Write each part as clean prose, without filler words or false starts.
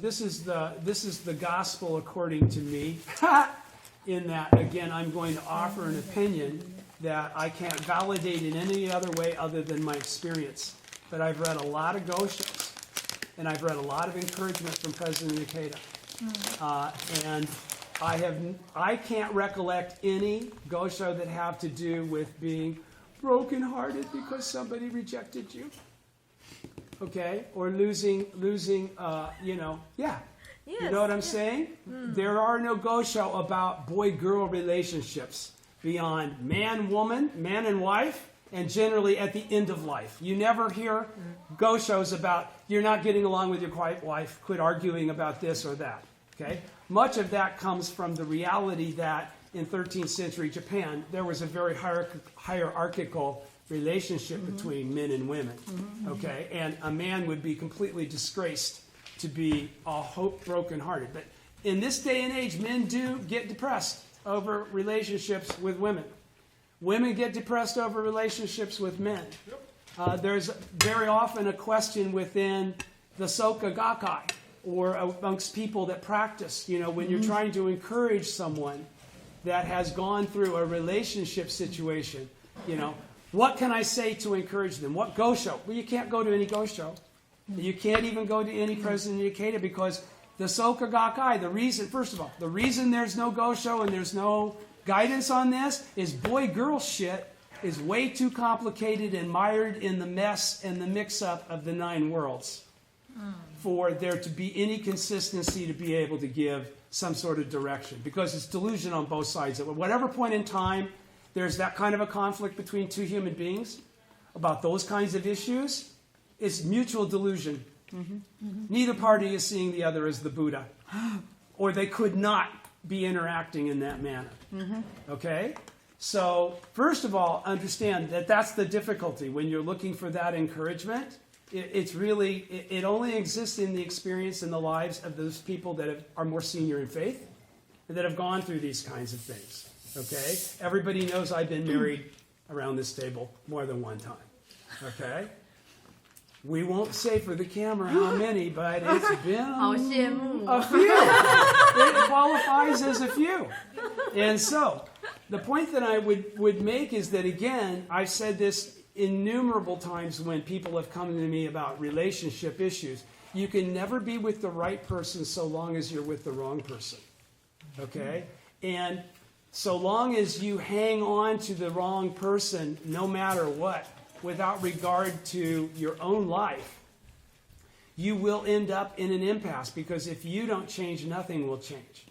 this is the gospel according to me. In that, again, I'm going to offer an opinion that I can't validate in any other way other than my experience. But I've read a lot of Goshos, and I've read a lot of encouragement from President Ikeda. And I can't recollect any Gosho that have to do with being brokenhearted because somebody rejected you. Okay? Or losing, yeah. Yes. You know what I'm saying? There are no Gosho about boy-girl relationships beyond man-woman, man and wife, and generally at the end of life. You never hear Goshos about you're not getting along with your wife, quit arguing about this or that. Okay? Much of that comes from the reality that in 13th century Japan, there was a very hierarchical relationship between men and women. Okay? And a man would be completely disgraced to be all broken-hearted. But in this day and age, men do get depressed over relationships with women. Women get depressed over relationships with men. There's very often a question within the Soka Gakkai or amongst people that practice, when you're trying to encourage someone that has gone through a relationship situation, what can I say to encourage them? What Gosho? Well, you can't go to any Gosho. You can't even go to any President Ikeda because the Soka Gakkai, the reason there's no Gosho and there's no guidance on this is boy-girl shit is way too complicated and mired in the mess and the mix-up of the 9 worlds for there to be any consistency to be able to give some sort of direction because it's delusion on both sides. At whatever point in time there's that kind of a conflict between two human beings about those kinds of issues, it's mutual delusion. Neither party is seeing the other as the Buddha. Or they could not be interacting in that manner. Okay? So, first of all, understand that that's the difficulty. When you're looking for that encouragement, it only exists in the experience and the lives of those people that are more senior in faith and that have gone through these kinds of things. Okay? Everybody knows I've been married around this table more than one time. Okay? We won't say for the camera how many, but it's been a few. It qualifies as a few. And so, the point that I would make is that, again, I've said this innumerable times when people have come to me about relationship issues. You can never be with the right person so long as you're with the wrong person. Okay? And so long as you hang on to the wrong person, no matter what, without regard to your own life, you will end up in an impasse because if you don't change, nothing will change.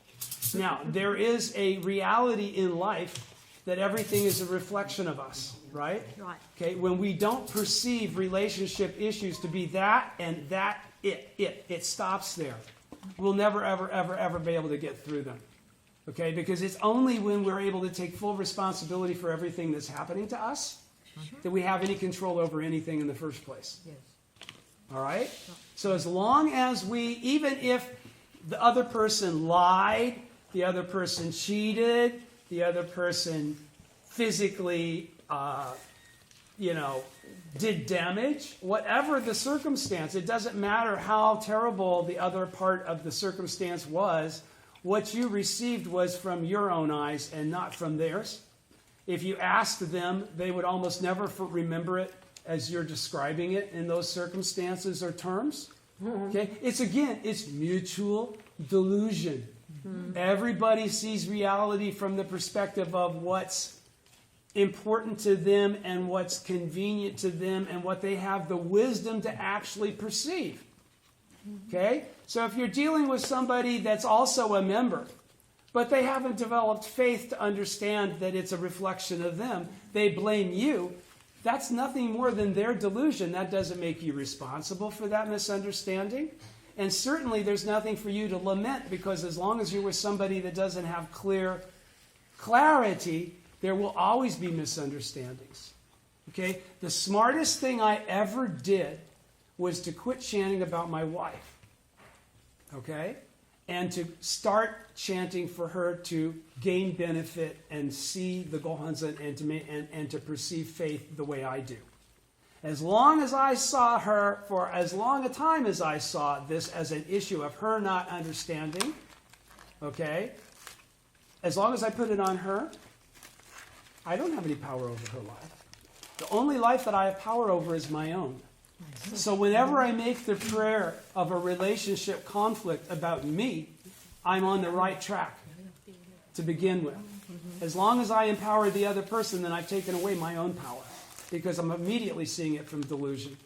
Now, there is a reality in life that everything is a reflection of us, right? Right. Okay, when we don't perceive relationship issues to be that and that it stops there. We'll never, ever, ever, ever be able to get through them. Okay, because it's only when we're able to take full responsibility for everything that's happening to us that we have any control over anything in the first place. Yes. All right? So as long as even if the other person lied, the other person cheated, the other person physically, did damage, whatever the circumstance, it doesn't matter how terrible the other part of the circumstance was, what you received was from your own eyes and not from theirs. If you asked them, they would almost never remember it as you're describing it in those circumstances or terms. Okay? It's mutual delusion. Everybody sees reality from the perspective of what's important to them and what's convenient to them and what they have the wisdom to actually perceive. Okay? So if you're dealing with somebody that's also a member, but they haven't developed faith to understand that it's a reflection of them, they blame you, that's nothing more than their delusion. That doesn't make you responsible for that misunderstanding. And certainly there's nothing for you to lament because as long as you're with somebody that doesn't have clarity, there will always be misunderstandings. Okay? The smartest thing I ever did was to quit chanting about my wife. Okay? And to start chanting for her to gain benefit and see the Gohanzen and to perceive faith the way I do. As long as I saw her, for as long a time as I saw this as an issue of her not understanding, okay, as long as I put it on her, I don't have any power over her life. The only life that I have power over is my own. So whenever I make the prayer of a relationship conflict about me, I'm on the right track to begin with. As long as I empower the other person, then I've taken away my own power, because I'm immediately seeing it from delusion,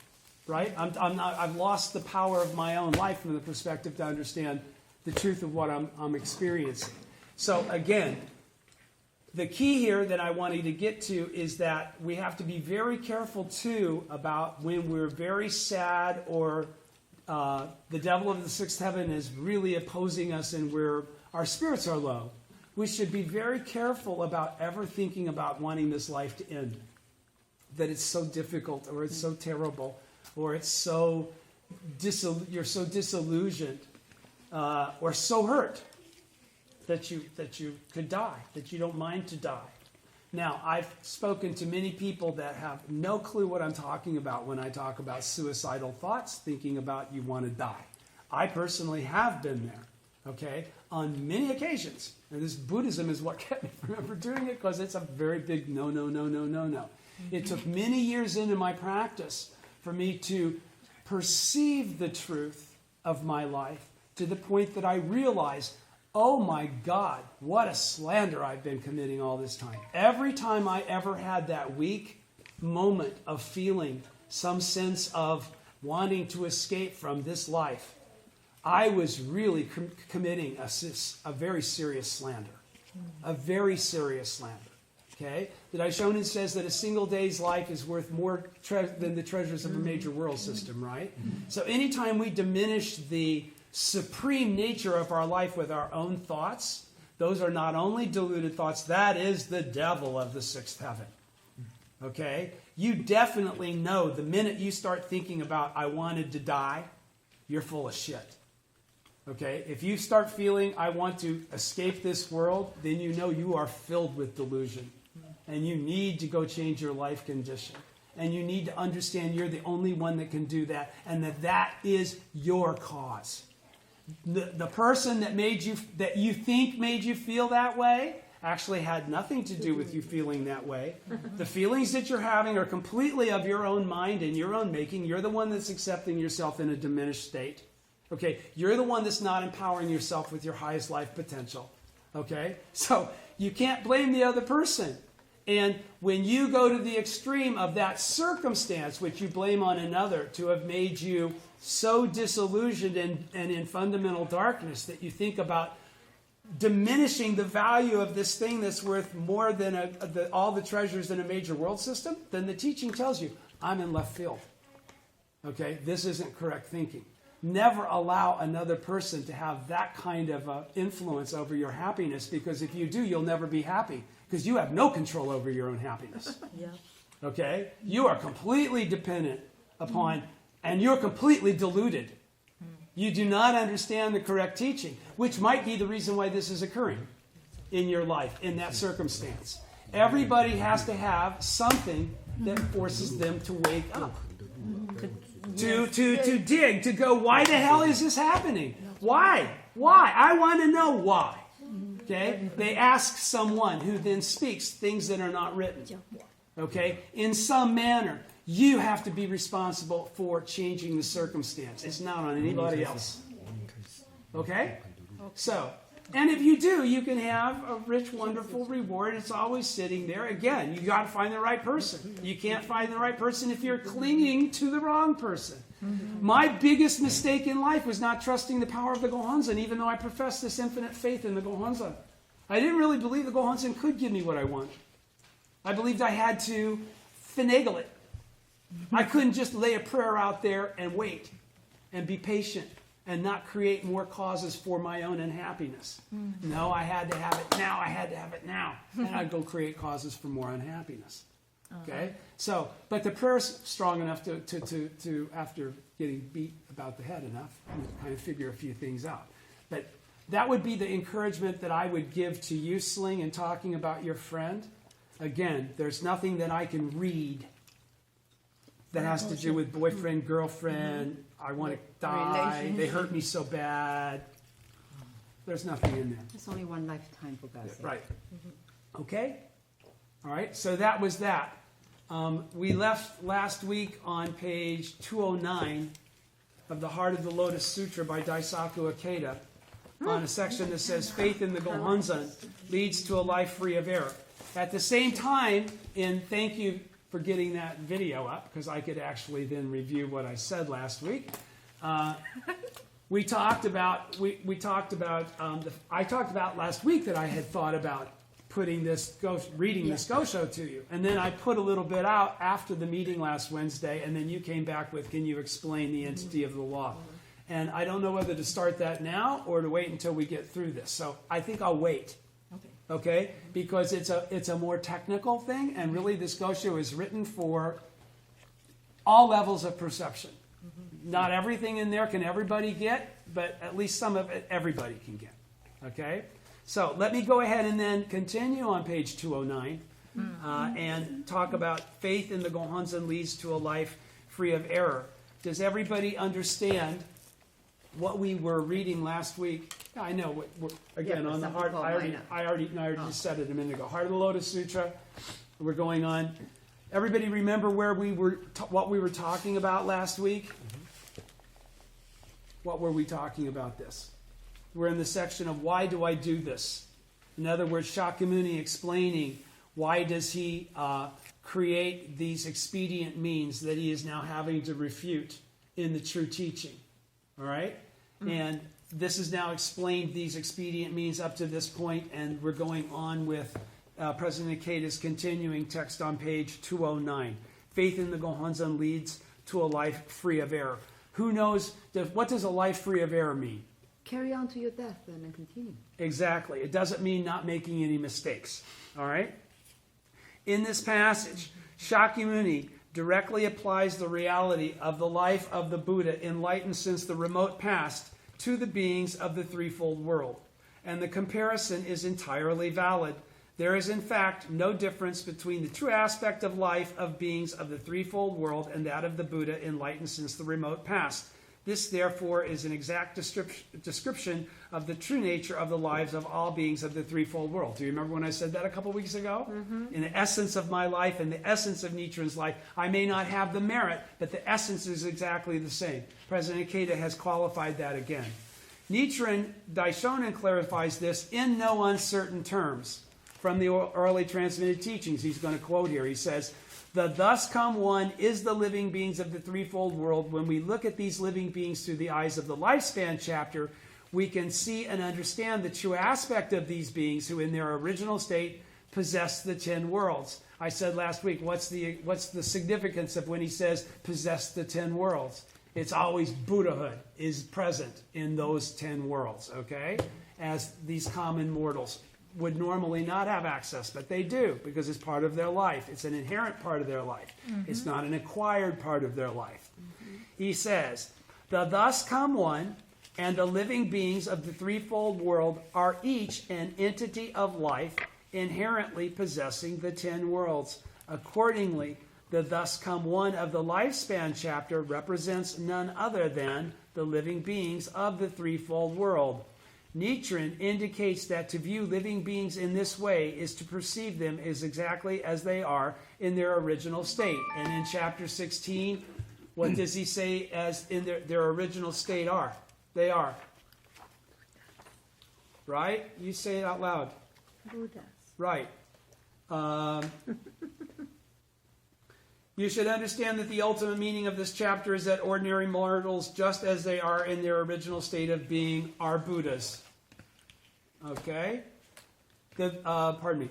right? I've lost the power of my own life from the perspective to understand the truth of what I'm experiencing. So again, the key here that I wanted to get to is that we have to be very careful too about when we're very sad or the devil of the sixth heaven is really opposing us and our spirits are low. We should be very careful about ever thinking about wanting this life to end. That it's so difficult, or it's so terrible, or it's so you're so disillusioned, or so hurt that you could die, that you don't mind to die. Now, I've spoken to many people that have no clue what I'm talking about when I talk about suicidal thoughts, thinking about you want to die. I personally have been there, okay, on many occasions. And this Buddhism is what kept me from ever doing it, because it's a very big no. It took many years into my practice for me to perceive the truth of my life to the point that I realized, oh my God, what a slander I've been committing all this time. Every time I ever had that weak moment of feeling some sense of wanting to escape from this life, I was really committing a very serious slander. A very serious slander. Okay? The Daishonin says that a single day's life is worth more than the treasures of a major world system, right? So anytime we diminish the supreme nature of our life with our own thoughts, those are not only deluded thoughts, that is the devil of the sixth heaven. Okay? You definitely know the minute you start thinking about, I wanted to die, you're full of shit. Okay? If you start feeling, I want to escape this world, then you know you are filled with delusion. And you need to go change your life condition. And you need to understand you're the only one that can do that, and that is your cause. The person that you think made you feel that way actually had nothing to do with you feeling that way. The feelings that you're having are completely of your own mind and your own making. You're the one that's accepting yourself in a diminished state. Okay? You're the one that's not empowering yourself with your highest life potential. Okay? So you can't blame the other person. And when you go to the extreme of that circumstance, which you blame on another to have made you so disillusioned and in fundamental darkness that you think about diminishing the value of this thing that's worth more than all the treasures in a major world system, then the teaching tells you, I'm in left field. Okay? This isn't correct thinking. Never allow another person to have that kind of influence over your happiness, because if you do, you'll never be happy. Because you have no control over your own happiness. Yeah. Okay? You are completely dependent upon, and you're completely deluded. You do not understand the correct teaching, which might be the reason why this is occurring in your life, in that circumstance. Everybody has to have something that forces them to wake up. To dig, to go, why the hell is this happening? Why? I want to know why. Okay? They ask someone who then speaks things that are not written. Okay? In some manner, you have to be responsible for changing the circumstance. It's not on anybody else. Okay? So, and if you do, you can have a rich, wonderful reward. It's always sitting there. Again, you got to find the right person. You can't find the right person if you're clinging to the wrong person. My biggest mistake in life was not trusting the power of the Gohonzon, even though I professed this infinite faith in the Gohonzon. I didn't really believe the Gohonzon could give me what I wanted. I believed I had to finagle it. I couldn't just lay a prayer out there and wait and be patient and not create more causes for my own unhappiness. No, I had to have it now. I had to have it now. And I'd go create causes for more unhappiness. Okay? So, but the prayer's strong enough to after getting beat about the head enough, kind of figure a few things out. But that would be the encouragement that I would give to you, Sling, in talking about your friend. Again, there's nothing that I can read that has to do with boyfriend, girlfriend, I want to die, they hurt me so bad. There's nothing in there. It's only one lifetime for God's sake. Right. Okay? All right, so that was that. We left last week on page 209 of The Heart of the Lotus Sutra by Daisaku Ikeda on a section that says, faith in the Gohonzon leads to a life free of error. At the same time, and thank you for getting that video up, because I could actually then review what I said last week. I talked about last week that I had thought about putting this reading this Gosho to you, and then I put a little bit out after the meeting last Wednesday, and then you came back with, can you explain the entity of the law? And I don't know whether to start that now or to wait until we get through this. So I think I'll wait. Okay? Because it's a more technical thing, and really this Gosho is written for all levels of perception. Not everything in there can everybody get, but at least some of it everybody can get. Okay? So let me go ahead and then continue on page 209 and talk about faith in the Gohonzon leads to a life free of error. Does everybody understand what we were reading last week? I know, again, on the heart, I already said it a minute ago. Heart of the Lotus Sutra, we're going on. Everybody remember where we were, what we were talking about last week? What were we talking about this? We're in the section of why do I do this? In other words, Shakyamuni explaining why does he create these expedient means that he is now having to refute in the true teaching. All right? And this is now explained, these expedient means up to this point, and we're going on with President Ikeda's continuing text on page 209. Faith in the Gohonzon leads to a life free of error. Who knows, what does a life free of error mean? Carry on to your death and then continue. Exactly. It doesn't mean not making any mistakes. All right? In this passage, Shakyamuni directly applies the reality of the life of the Buddha enlightened since the remote past to the beings of the threefold world. And the comparison is entirely valid. There is, in fact, no difference between the true aspect of life of beings of the threefold world and that of the Buddha enlightened since the remote past. This, therefore, is an exact description of the true nature of the lives of all beings of the threefold world. Do you remember when I said that a couple weeks ago? In the essence of my life and the essence of Nichiren's life, I may not have the merit, but the essence is exactly the same. President Ikeda has qualified that again. Nichiren Daishonin clarifies this in no uncertain terms from the early transmitted teachings. He's going to quote here. He says, "The thus come one is the living beings of the threefold world. When we look at these living beings through the eyes of the lifespan chapter, we can see and understand the true aspect of these beings who in their original state possess the 10 worlds." I said last week, what's the significance of when he says possess the 10 worlds? It's always Buddhahood is present in those 10 worlds, okay? As these common mortals would normally not have access, but they do because it's part of their life. It's an inherent part of their life. It's not an acquired part of their life. He says, "The thus come one and the living beings of the threefold world are each an entity of life inherently possessing the 10 worlds. Accordingly, the thus come one of the lifespan chapter represents none other than the living beings of the threefold world. Nichiren indicates that to view living beings in this way is to perceive them as exactly as they are in their original state." And in chapter 16, what does he say as in their original state are? They are. Right? You say it out loud. Buddhas. Right. You should understand that the ultimate meaning of this chapter is that ordinary mortals, just as they are in their original state of being, are Buddhas. Okay? Pardon me.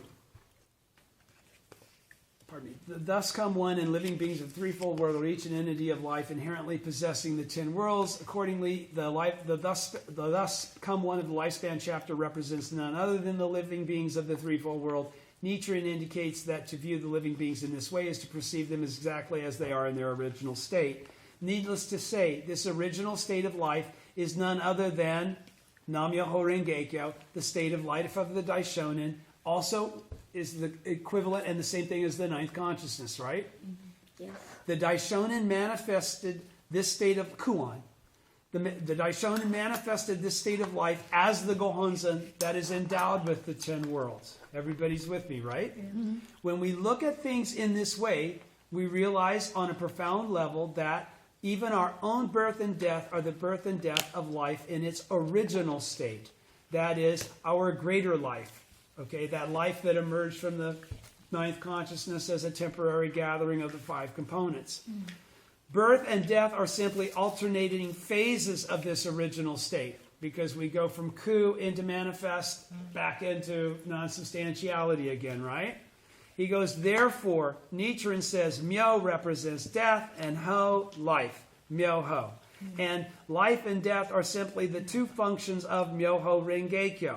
The thus come one and living beings of threefold world are each an entity of life inherently possessing the 10 worlds. Accordingly, the thus come one of the lifespan chapter represents none other than the living beings of the threefold world. Nichiren indicates that to view the living beings in this way is to perceive them as exactly as they are in their original state. Needless to say, this original state of life is none other than Nam-myoho Renge-kyo, the state of life of the Daishonin, also is the equivalent and the same thing as the ninth consciousness, right? Yes. The Daishonin manifested this state of Kuon. The Daishonin manifested this state of life as the Gohonzon that is endowed with the 10 worlds. Everybody's with me, right? Mm-hmm. When we look at things in this way, we realize on a profound level that even our own birth and death are the birth and death of life in its original state. That is our greater life. Okay, that life that emerged from the ninth consciousness as a temporary gathering of the 5 components. Mm. Birth and death are simply alternating phases of this original state, because we go from ku into manifest, back into non-substantiality again, right? He goes, therefore, Nichiren says, Myo represents death and Ho, life. Myo-ho. And life and death are simply the 2 functions of Myoho Rengekyo.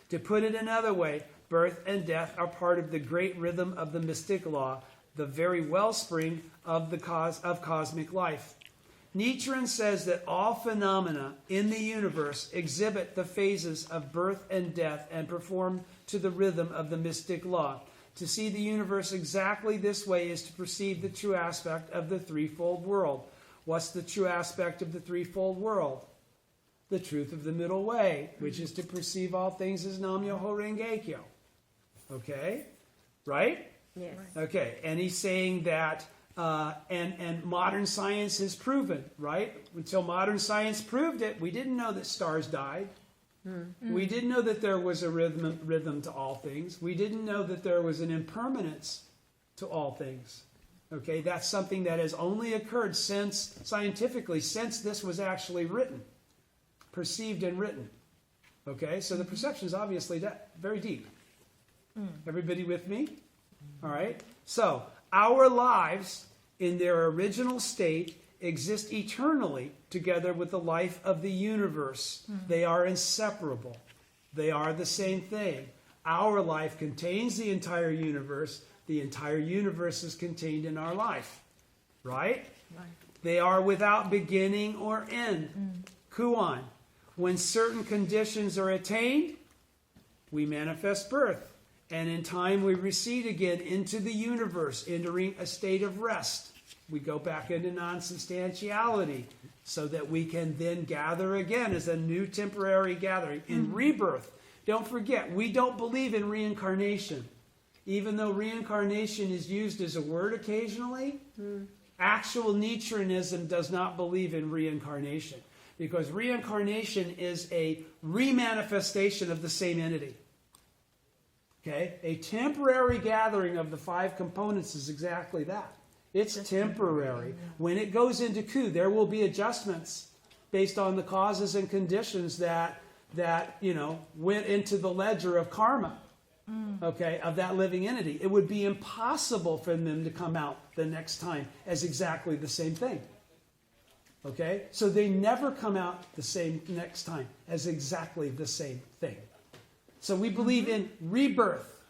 To put it another way, birth and death are part of the great rhythm of the mystic law, the very wellspring of the cause of cosmic life. Nichiren says that all phenomena in the universe exhibit the phases of birth and death and perform to the rhythm of the mystic law. To see the universe exactly this way is to perceive the true aspect of the threefold world. What's the true aspect of the threefold world? The truth of the middle way, which is to perceive all things as Nam-myoho Renge-kyo. Okay? Right? Yes. Okay, and he's saying that, and modern science has proven, right? Until modern science proved it, we didn't know that stars died. We didn't know that there was a rhythm to all things. We didn't know that there was an impermanence to all things. Okay, that's something that has only occurred scientifically, since this was actually written, perceived and written. Okay, so the perception is obviously very deep. Everybody with me? All right. So our lives in their original state exist eternally together with the life of the universe. They are inseparable. They are the same thing. Our life contains the entire universe. The entire universe is contained in our life. Right? They are without beginning or end. Kuon. When certain conditions are attained, we manifest birth. And in time we recede again into the universe, entering a state of rest. We go back into non-substantiality so that we can then gather again as a new temporary gathering in rebirth. Don't forget, we don't believe in reincarnation. Even though reincarnation is used as a word occasionally, actual Nichirenism does not believe in reincarnation, because reincarnation is a remanifestation of the same entity. Okay? A temporary gathering of the 5 components is exactly that. It's temporary. When it goes into ku, there will be adjustments based on the causes and conditions that went into the ledger of karma. Okay, of that living entity. It would be impossible for them to come out the next time as exactly the same thing. Okay? So they never come out the same next time as exactly the same thing. So we believe in rebirth.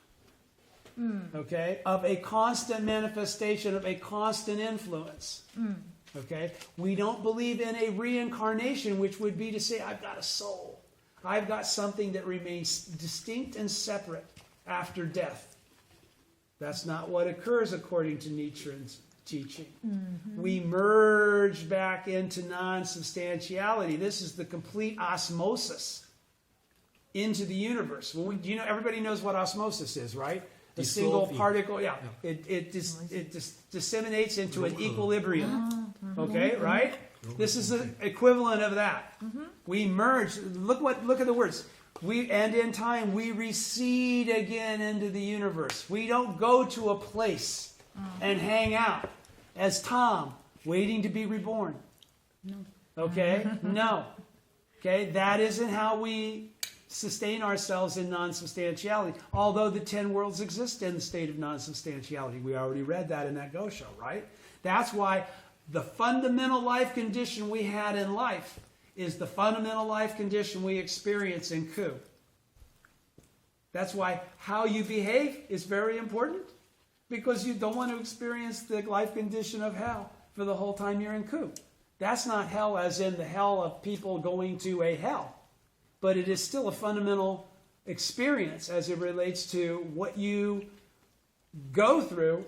Okay? Of a constant manifestation, of a constant influence. Okay? We don't believe in a reincarnation, which would be to say, I've got a soul. I've got something that remains distinct and separate after death. That's not what occurs according to Nichiren's teaching. We merge back into non-substantiality. This is the complete osmosis into the universe. Everybody knows what osmosis is, right? A single particle, it disseminates into an equilibrium. Okay, right? This is the equivalent of that. We merge. Look at the words. And in time, we recede again into the universe. We don't go to a place and hang out as Tom, waiting to be reborn. No. Okay? No. Okay? That isn't how we sustain ourselves in non-substantiality. Although the 10 worlds exist in the state of non-substantiality. We already read that in that Go Show, right? That's why the fundamental life condition we had in life is the fundamental life condition we experience in ku. That's why how you behave is very important, because you don't want to experience the life condition of hell for the whole time you're in ku. That's not hell as in the hell of people going to a hell, but it is still a fundamental experience as it relates to what you go through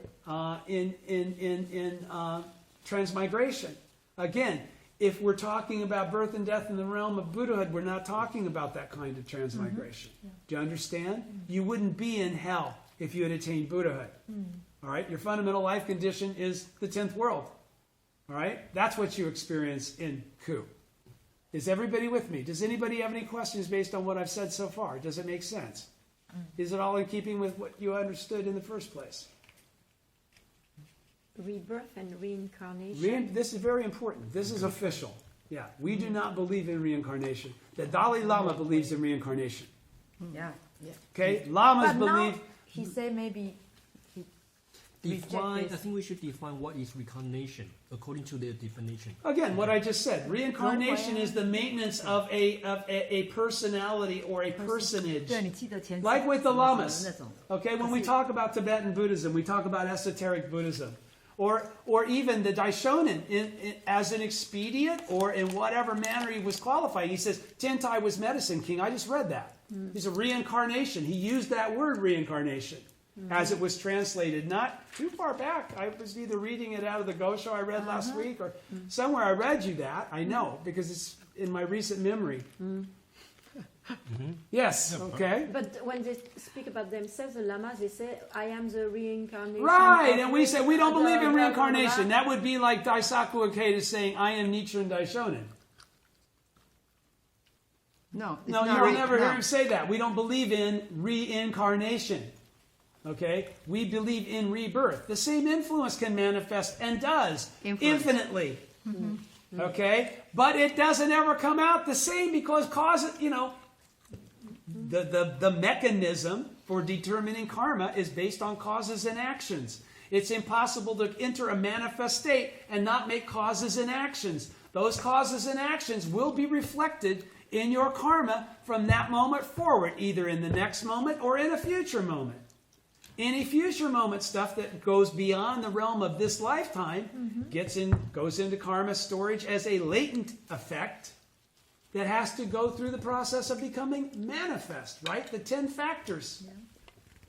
transmigration. Again, if we're talking about birth and death in the realm of Buddhahood, we're not talking about that kind of transmigration. Yeah. Do you understand? You wouldn't be in hell if you had attained Buddhahood. All right? Your fundamental life condition is the 10th world. All right? That's what you experience in Ku. Is everybody with me? Does anybody have any questions based on what I've said so far? Does it make sense? Is it all in keeping with what you understood in the first place? Rebirth and reincarnation. This is very important. This is official. Yeah, we do not believe in reincarnation. The Dalai Lama believes in reincarnation. Yeah. Okay? Lamas But believe... now he say maybe he Define. reject I this. think we should define what is reincarnation according to their definition. Again, what I just said. Reincarnation is the maintenance of a personality or a personage. 对，你记得前 Like with the lamas. 那种 Okay, when we talk about Tibetan Buddhism, we talk about esoteric Buddhism. Or even the Daishonin as an expedient or in whatever manner he was qualified. He says, Tentai was medicine king. I just read that. He's a reincarnation. He used that word reincarnation as it was translated. Not too far back. I was either reading it out of the Gosho I read last week or somewhere I read you that. I know because it's in my recent memory. Yes, okay. But when they speak about themselves, the lamas, they say, I am the reincarnation. Right, of and we say we don't the- believe in blah, blah, reincarnation. blah. That would be like Daisaku Ikeda saying, I am Nichiren Daishonin. No, it's No, not you will re- never no. hear him say that. We don't believe in reincarnation. Okay? We believe in rebirth. The same influence can manifest and does Influence. infinitely. Okay? But it doesn't ever come out the same because the mechanism for determining karma is based on causes and actions. It's impossible to enter a manifest state and not make causes and actions. Those causes and actions will be reflected in your karma from that moment forward, either in the next moment or in a future moment. Any future moment stuff that goes beyond the realm of this lifetime goes into karma storage as a latent effect that has to go through the process of becoming manifest, right? The 10 factors.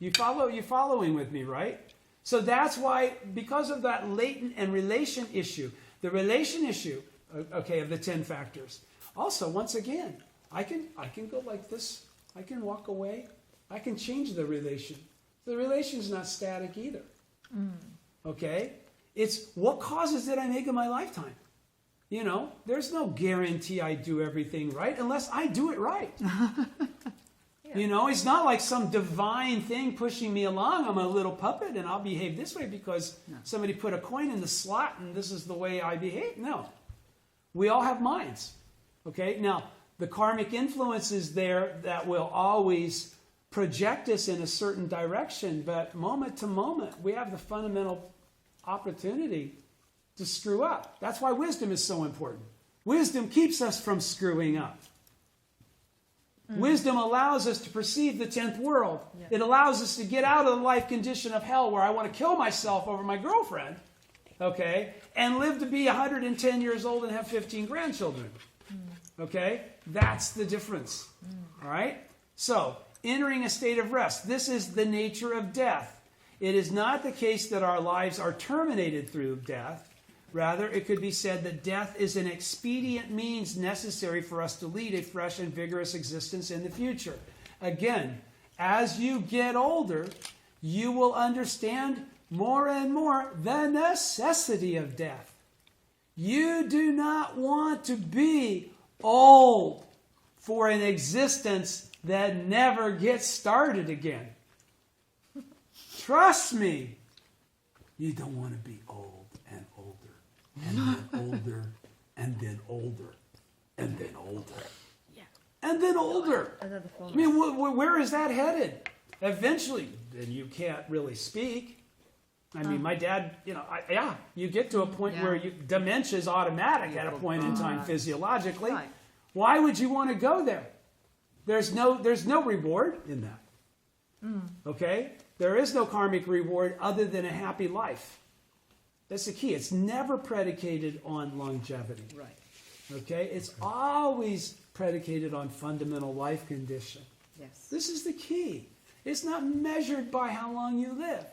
You following with me, right? So that's why, because of that latent and relation issue, the relation issue, okay, of the 10 factors. Also, once again, I can go like this. I can walk away. I can change the relation. The relation is not static either. Okay? It's what causes did I make in my lifetime? There's no guarantee I do everything right unless I do it right. It's not like some divine thing pushing me along. I'm a little puppet and I'll behave this way because somebody put a coin in the slot and this is the way I behave. No. We all have minds. Okay? Now, the karmic influence is there that will always project us in a certain direction, but moment to moment, we have the fundamental opportunity to screw up. That's why wisdom is so important. Wisdom keeps us from screwing up. Wisdom allows us to perceive the 10th world. Yeah. It allows us to get out of the life condition of hell where I want to kill myself over my girlfriend, okay, and live to be 110 years old and have 15 grandchildren. Okay? That's the difference. All right? So, entering a state of rest. This is the nature of death. It is not the case that our lives are terminated through death. Rather, it could be said that death is an expedient means necessary for us to lead a fresh and vigorous existence in the future. Again, as you get older, you will understand more and more the necessity of death. You do not want to be old for an existence that never gets started again. Trust me, you don't want to be old and older and then older and then older and then older and then older. Another form. I mean, where is that headed? Eventually, then you can't really speak. I mean, my dad, you get to a point where dementia is automatic at a point in time physiologically. Right. Why would you want to go there? There's no reward in that. Okay? There is no karmic reward other than a happy life. That's the key. It's never predicated on longevity. Right. Okay? It's always predicated on fundamental life condition. Yes. This is the key. It's not measured by how long you live.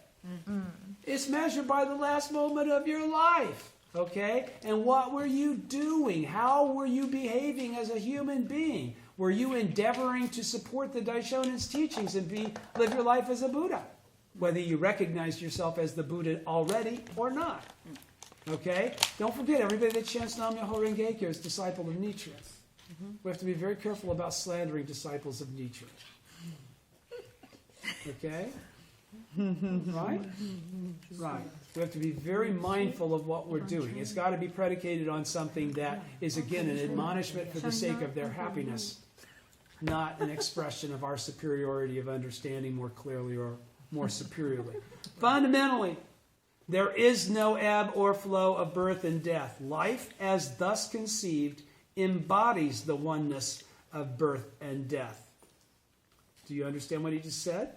It's measured by the last moment of your life. Okay? And what were you doing? How were you behaving as a human being? Were you endeavoring to support the Daishonin's teachings and live your life as a Buddha? Whether you recognized yourself as the Buddha already or not. Okay? Don't forget, everybody that chants Nam-myoho Renge Kyo is disciple of Nichiren. We have to be very careful about slandering disciples of Nichiren. Okay? Right? Right. We have to be very mindful of what we're doing. It's got to be predicated on something that is, again, an admonishment for the sake of their happiness, not an expression of our superiority of understanding more clearly or more superiorly. Fundamentally, there is no ebb or flow of birth and death. Life, as thus conceived, embodies the oneness of birth and death. Do you understand what he just said?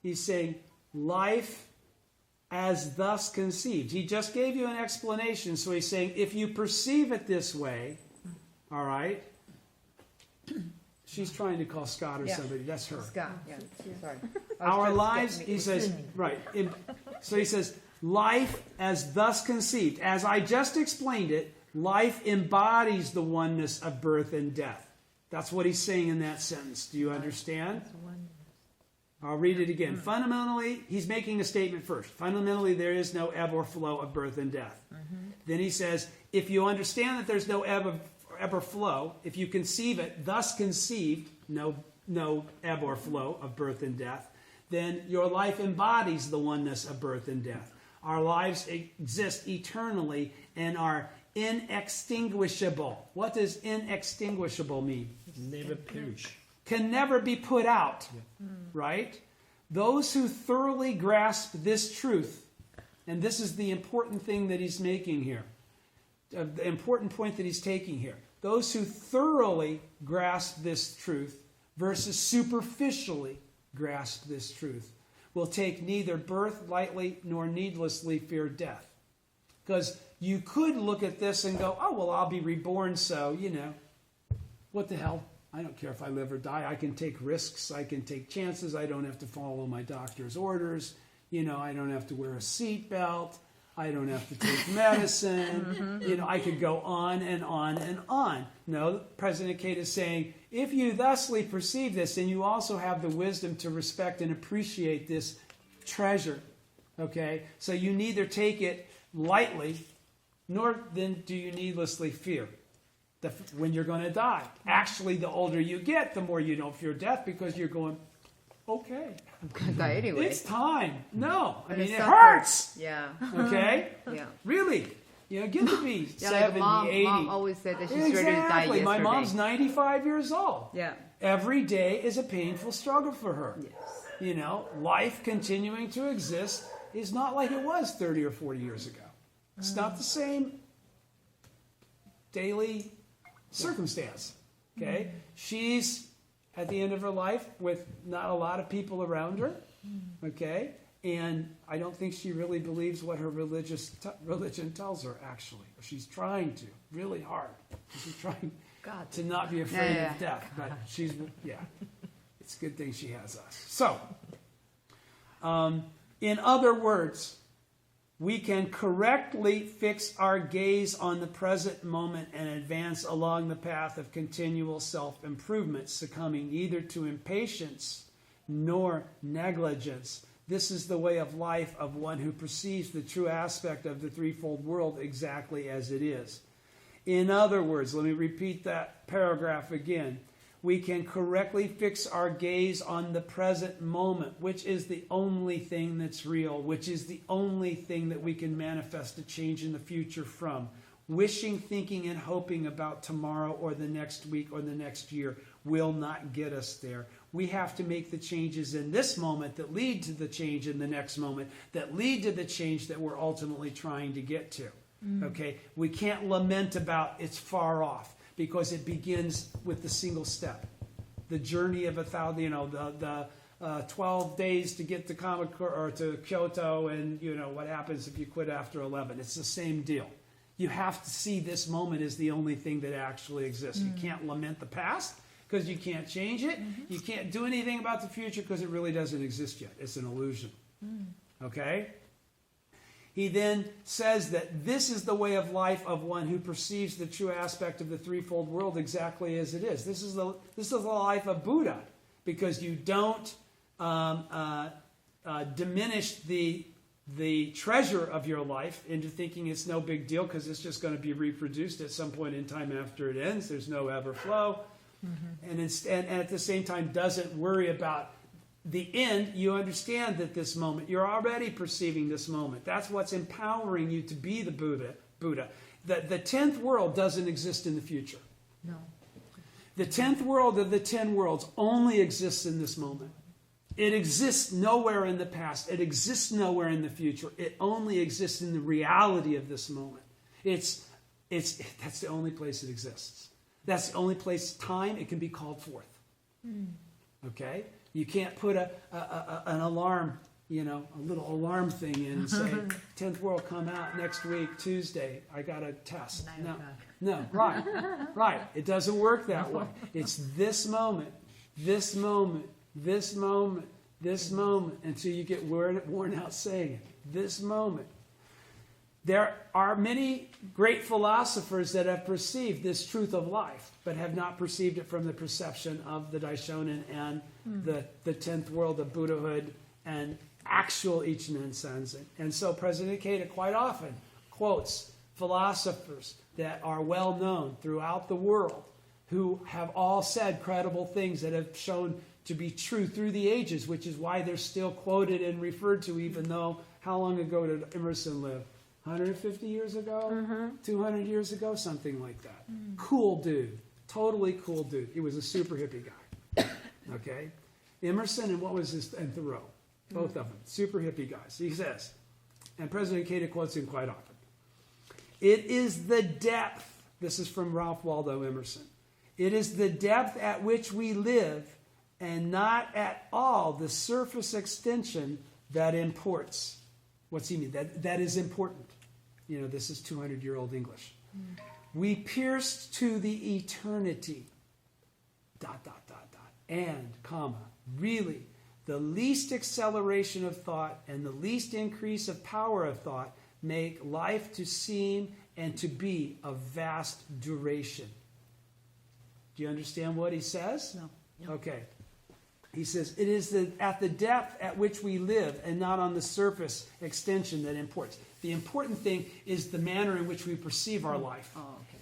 He's saying, life as thus conceived. He just gave you an explanation, so he's saying, if you perceive it this way, all right? She's trying to call Scott or somebody. That's her. Scott, yeah. Sorry. Our lives, he says, right. So he says, life as thus conceived. As I just explained it, life embodies the oneness of birth and death. That's what he's saying in that sentence. Do you understand? I'll read it again. Fundamentally, he's making a statement first. Fundamentally, there is no ebb or flow of birth and death. Then he says, if you understand that there's no ebb or flow, if you conceive it, thus conceived, no ebb or flow of birth and death, then your life embodies the oneness of birth and death. Our lives exist eternally and are inextinguishable. What does inextinguishable mean? Never perish. Can never be put out, right? Those who thoroughly grasp this truth, and this is the important thing that he's making here, the important point that he's taking here. Those who thoroughly grasp this truth versus superficially grasp this truth will take neither birth lightly nor needlessly fear death. Because you could look at this and go, oh, well, I'll be reborn, so, what the hell? I don't care if I live or die. I can take risks. I can take chances. I don't have to follow my doctor's orders. I don't have to wear a seatbelt. I don't have to take medicine. I could go on and on and on. No, President Ikeda is saying, if you thusly perceive this, then you also have the wisdom to respect and appreciate this treasure. Okay? So you neither take it lightly, nor then do you needlessly fear when you're going to die. Actually, the older you get, the more you don't fear death because you're going, okay, I'm gonna die anyway. it's time. No, I mean, it suffer. hurts. Yeah. Okay? Yeah. Really. Get to be 70, like 80. mom always said that she's ready to die Exactly. yesterday. My mom's 95 years old. Yeah. Every day is a painful struggle for her. Yes. Life continuing to exist is not like it was 30 or 40 years ago. It's not the same daily circumstance. Okay? She's at the end of her life with not a lot of people around her. Okay? And I don't think she really believes what her religion tells her, actually. She's trying to, really hard. She's trying to not be afraid of death. But it's a good thing she has us. So, in other words, we can correctly fix our gaze on the present moment and advance along the path of continual self-improvement, succumbing neither to impatience nor negligence. This is the way of life of one who perceives the true aspect of the threefold world exactly as it is. In other words, let me repeat that paragraph again. We can correctly fix our gaze on the present moment, which is the only thing that's real, which is the only thing that we can manifest a change in the future from. Wishing, thinking, and hoping about tomorrow or the next week or the next year will not get us there. We have to make the changes in this moment that lead to the change in the next moment, that lead to the change that we're ultimately trying to get to. Okay? We can't lament about it's far off, because it begins with the single step. The journey of 12 days to get to Kamakura or to Kyoto, and what happens if you quit after 11. It's the same deal. You have to see this moment as the only thing that actually exists. You can't lament the past because you can't change it. You can't do anything about the future because it really doesn't exist yet. It's an illusion. Okay? He then says that this is the way of life of one who perceives the true aspect of the threefold world exactly as it is. This is the life of Buddha, because you don't diminish the treasure of your life into thinking it's no big deal because it's just going to be reproduced at some point in time after it ends. There's no ebb or flow. And at the same time doesn't worry about the end. You understand that this moment, you're already perceiving this moment. That's what's empowering you to be the Buddha. The 10th world doesn't exist in the future. No. The 10th world of the 10 worlds only exists in this moment. It exists nowhere in the past. It exists nowhere in the future. It only exists in the reality of this moment. That's the only place it exists. That's the only place, time, it can be called forth. Okay? You can't put an alarm, a little alarm thing in and say, 10th world come out next week, Tuesday, I got a test. No, right. It doesn't work that way. It's this moment, this moment, this moment, this moment, until you get worn out saying it. This moment. There are many great philosophers that have perceived this truth of life, but have not perceived it from the perception of the Daishonin and the 10th world of Buddhahood and actual Ichinen Sanzen. And so President Ikeda quite often quotes philosophers that are well known throughout the world who have all said credible things that have shown to be true through the ages, which is why they're still quoted and referred to, even though, how long ago did Emerson live? 150 years ago? 200 years ago? Something like that. Cool dude. Totally cool dude. He was a super hippie guy. Okay? Emerson and what was his, and Thoreau. Both of them. Super hippie guys. He says, and President Ikeda quotes him quite often, it is the depth, this is from Ralph Waldo Emerson, it is the depth at which we live and not at all the surface extension that imports. What's he mean? That is important. This is 200-year-old English. We pierced to the eternity, ... and, really, the least acceleration of thought and the least increase of power of thought make life to seem and to be of vast duration. Do you understand what he says? No. Okay. He says, it is at the depth at which we live and not on the surface extension that imports. The important thing is the manner in which we perceive our life,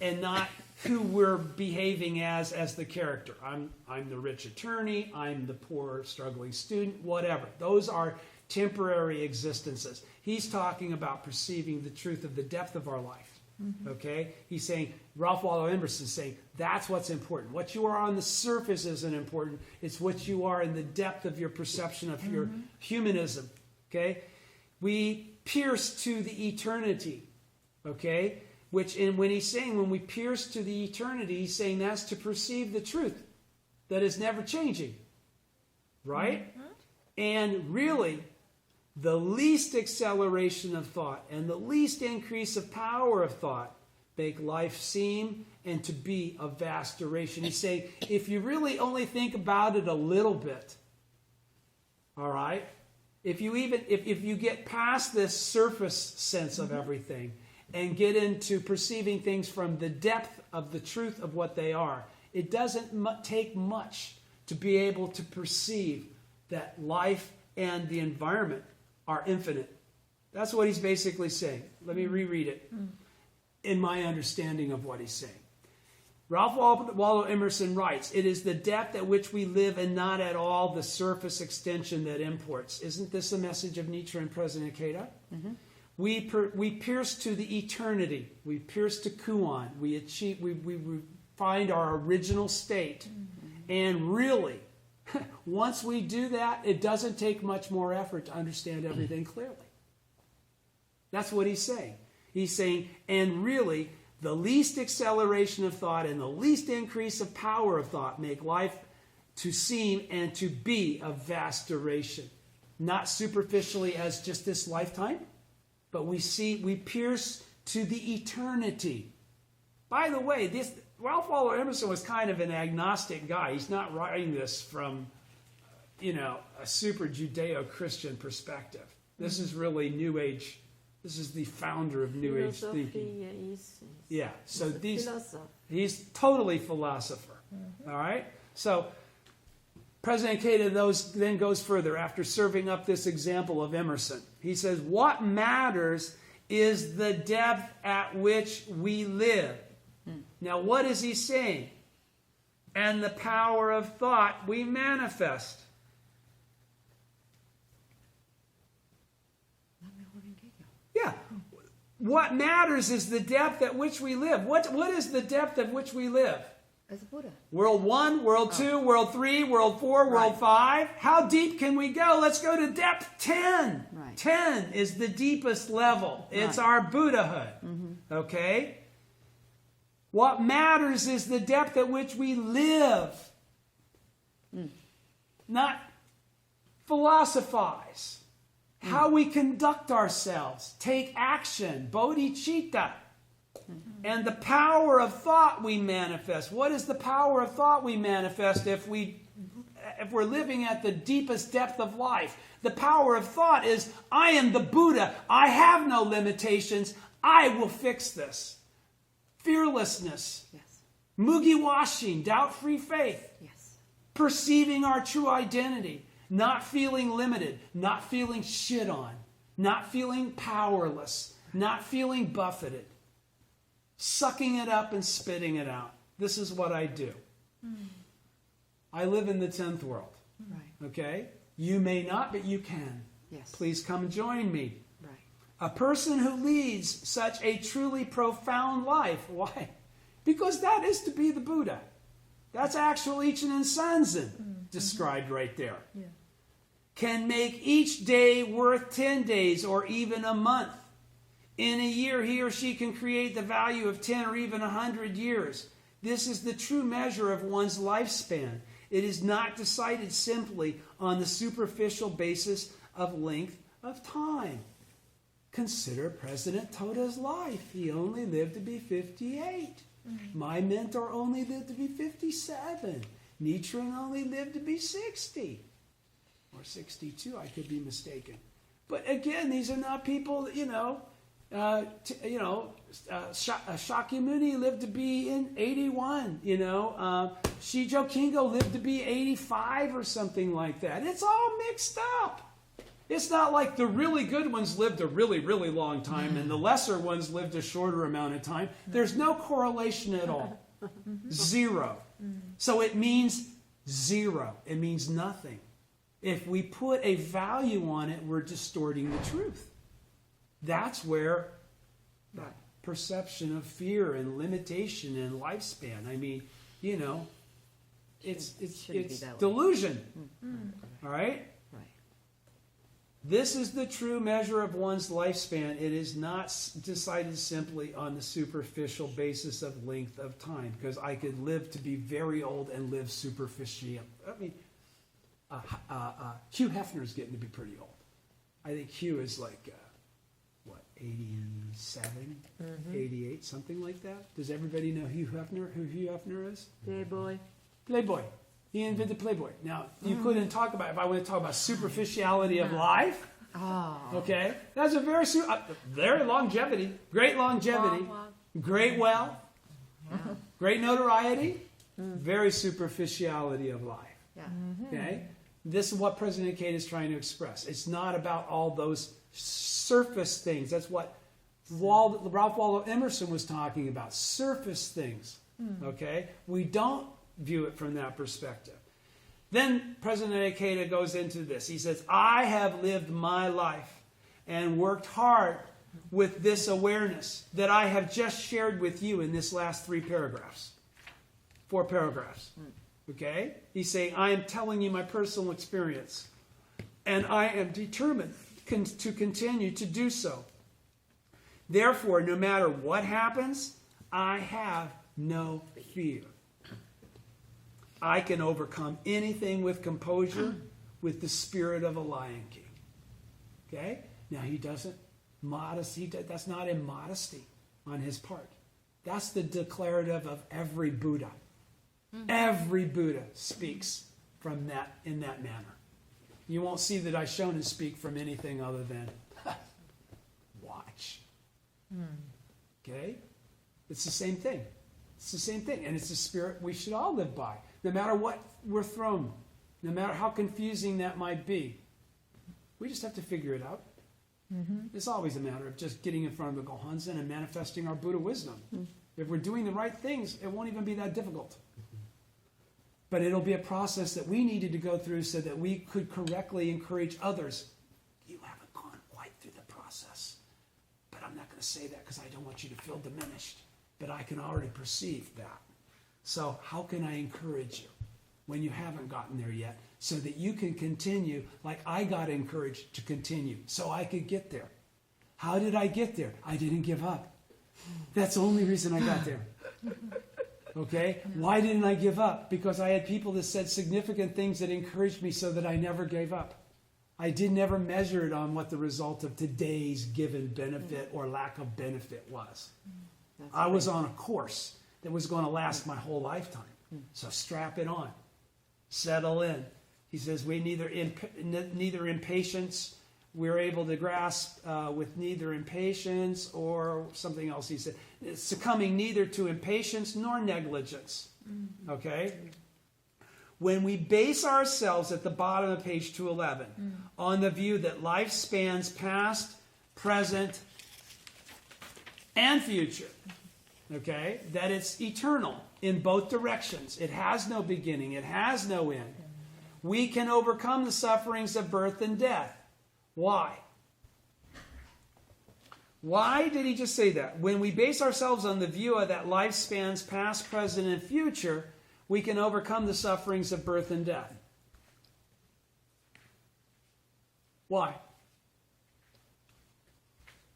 and not who we're behaving as the character. I'm the rich attorney, I'm the poor struggling student, whatever. Those are temporary existences. He's talking about perceiving the truth of the depth of our life. Okay? He's saying, Ralph Waldo Emerson is saying, that's what's important. What you are on the surface isn't important. It's what you are in the depth of your perception of your humanism. Okay? We pierce to the eternity. Okay? When he's saying, when we pierce to the eternity, he's saying that's to perceive the truth that is never changing. Right? And really, the least acceleration of thought and the least increase of power of thought make life seem and to be of vast duration. He's saying, if you really only think about it a little bit, all right, if you get past this surface sense of everything and get into perceiving things from the depth of the truth of what they are, it doesn't take much to be able to perceive that life and the environment are infinite. That's what he's basically saying. Let me reread it in my understanding of what he's saying. Ralph Waldo Emerson writes, it is the depth at which we live and not at all the surface extension that imports. Isn't this a message of Nietzsche and President Ikeda? We pierce to the eternity. We pierce to Kuan. We find our original state. And really, once we do that, it doesn't take much more effort to understand everything clearly. That's what he's saying. He's saying, and really, the least acceleration of thought and the least increase of power of thought make life to seem and to be of vast duration. Not superficially as just this lifetime, but we pierce to the eternity. By the way, Ralph Waldo Emerson was kind of an agnostic guy. He's not writing this from, a super Judeo-Christian perspective. This is really New Age. This is the founder of New Age thinking. Yeah, so he's totally philosopher. All right? So President Ikeda then goes further after serving up this example of Emerson. He says, what matters is the depth at which we live. Now, what is he saying? And the power of thought we manifest. Yeah. What matters is the depth at which we live. What is the depth at which we live? As a Buddha. World 1, World 2, World 3, World 4, World 5. How deep can we go? Let's go to depth 10. Right. 10 is the deepest level. It's our Buddhahood. Okay? What matters is the depth at which we live. Not philosophize. How we conduct ourselves. Take action. Bodhicitta. And the power of thought we manifest. What is the power of thought we manifest if we're living at the deepest depth of life? The power of thought is, I am the Buddha. I have no limitations. I will fix this. Fearlessness. Yes. Mugiwashing, doubt-free faith. Yes. Perceiving our true identity. Not feeling limited. Not feeling shit on. Not feeling powerless. Not feeling buffeted. Sucking it up and spitting it out. This is what I do. I live in the 10th world. Right. Okay? You may not, but you can. Yes. Please come join me. Right. A person who leads such a truly profound life. Why? Because that is to be the Buddha. That's actual Ichinen Sanzen described right there. Yeah. Can make each day worth 10 days or even a month. In a year, he or she can create the value of 10 or even 100 years. This is the true measure of one's lifespan. It is not decided simply on the superficial basis of length of time. Consider President Toda's life. He only lived to be 58. My mentor only lived to be 57. Nichiren only lived to be 60. Or 62, I could be mistaken. But again, these are not people, Shakyamuni lived to be in 81, Shijo Kingo lived to be 85 or something like that. It's all mixed up. It's not like the really good ones lived a really, really long time and the lesser ones lived a shorter amount of time. There's no correlation at all. Zero. So it means zero. It means nothing. If we put a value on it, we're distorting the truth. That's where that perception of fear and limitation and lifespan. I mean, it's delusion. All right? Right. This is the true measure of one's lifespan. It is not decided simply on the superficial basis of length of time, because I could live to be very old and live superficially. I mean, Hugh Hefner's getting to be pretty old. I think Hugh is like... 87, 88, something like that. Does everybody know who Hugh Hefner is? Playboy. He invented Playboy. Now, you couldn't talk about, if I want to talk about superficiality of life, okay, that's a very longevity, great wealth, great notoriety, very superficiality of life. Yeah. Okay? This is what President Ikeda is trying to express. It's not about all those surface things. That's what Ralph Waldo Emerson was talking about. Surface things. Okay? We don't view it from that perspective. Then President Ikeda goes into this. He says, I have lived my life and worked hard with this awareness that I have just shared with you in this last 4 paragraphs. Okay? He's saying, I am telling you my personal experience. And I am determined to continue to do so. Therefore, no matter what happens, I have no fear. I can overcome anything with composure, with the spirit of a Lion King. Okay? Now, he doesn't that's not immodesty on his part. That's the declarative of every Buddha. Every Buddha speaks from that in that manner. You won't see the Daishonin speak from anything other than watch. Okay? It's the same thing. It's the same thing. And it's the spirit we should all live by. No matter what we're thrown. No matter how confusing that might be. We just have to figure it out. It's always a matter of just getting in front of the Gohonzon and manifesting our Buddha wisdom. If we're doing the right things, it won't even be that difficult. But it'll be a process that we needed to go through so that we could correctly encourage others. You haven't gone quite through the process. But I'm not going to say that because I don't want you to feel diminished. But I can already perceive that. So how can I encourage you when you haven't gotten there yet so that you can continue like I got encouraged to continue so I could get there? How did I get there? I didn't give up. That's the only reason I got there. Okay? Why didn't I give up? Because I had people that said significant things that encouraged me so that I never gave up. I did never measure it on what the result of today's given benefit or lack of benefit was. I was on a course that was going to last my whole lifetime. So strap it on. Settle in. He says, we neither impatience, we're able to grasp with neither impatience or something else he said. Succumbing neither to impatience nor negligence. Okay? When we base ourselves at the bottom of page 211 on the view that life spans past, present, and future, okay, that it's eternal in both directions. It has no beginning. It has no end. We can overcome the sufferings of birth and death. Why? Why did he just say that? When we base ourselves on the view of that life spans past, present, and future, we can overcome the sufferings of birth and death. Why?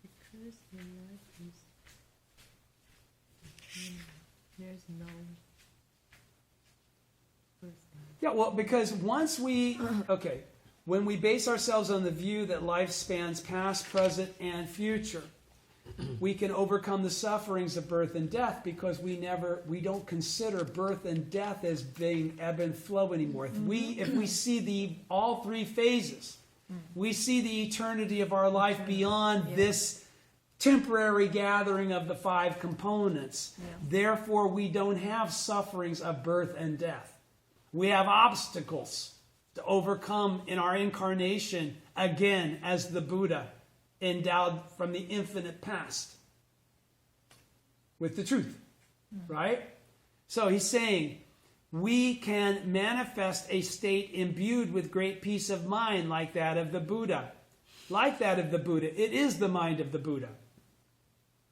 Because the life is there's no birth. Yeah, well, because once we, okay, when we base ourselves on the view that life spans past, present, and future, we can overcome the sufferings of birth and death because we don't consider birth and death as being ebb and flow anymore. If we see all three phases, we see the eternity of our life beyond this temporary gathering of the five components. Therefore, we don't have sufferings of birth and death. We have obstacles to overcome in our incarnation again as the Buddha, endowed from the infinite past with the truth, right? So he's saying we can manifest a state imbued with great peace of mind like that of the Buddha. Like that of the Buddha. It is the mind of the Buddha.